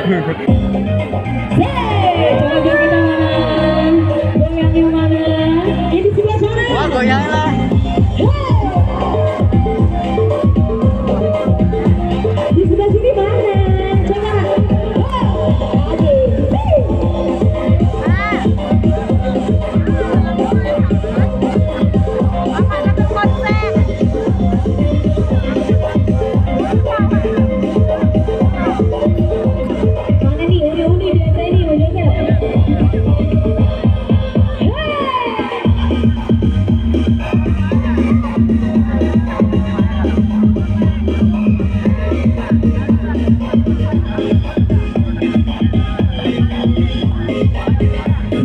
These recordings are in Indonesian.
Coba kita mana? Goyang yang mana? Ini di sebelah sana. Wah, goyang lah. Di sebelah sini mana? Coba. Mana nih? Udah biasa ini wajahnya.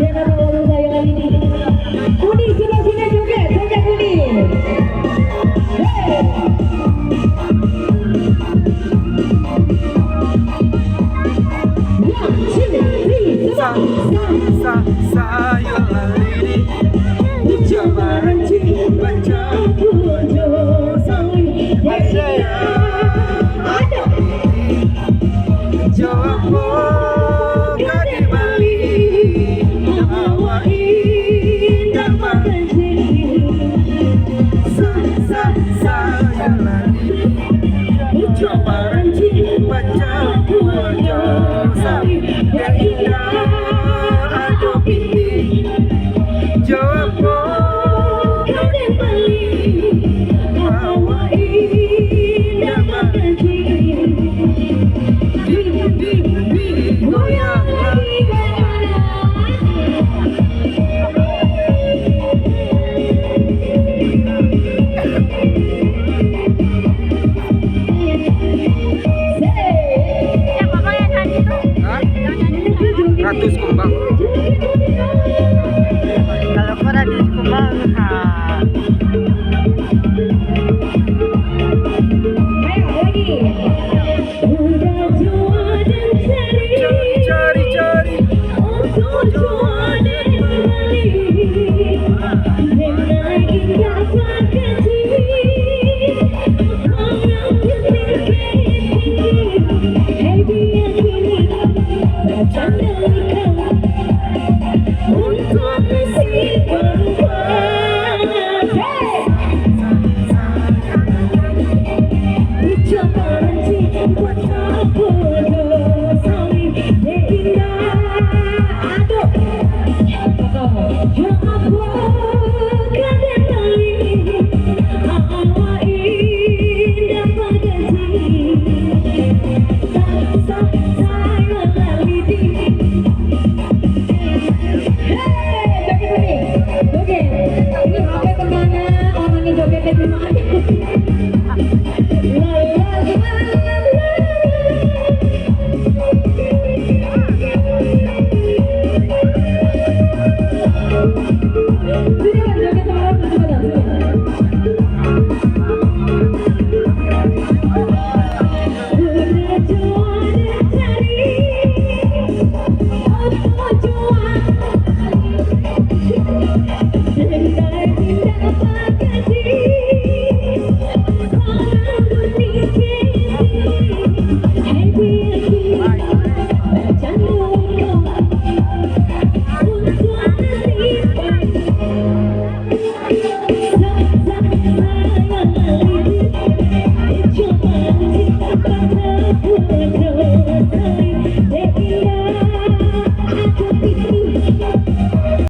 Dia kata lalu saya kali ini. Uni sebelah sini juga, saya Uni. Saya lari di jamaran baca Jawa kadi Bali Jawa indah banget saya lari di jamaran baca ya indah aduh piti Jawa kadi Bali Jawa indah banget goyang Ratus Kembang.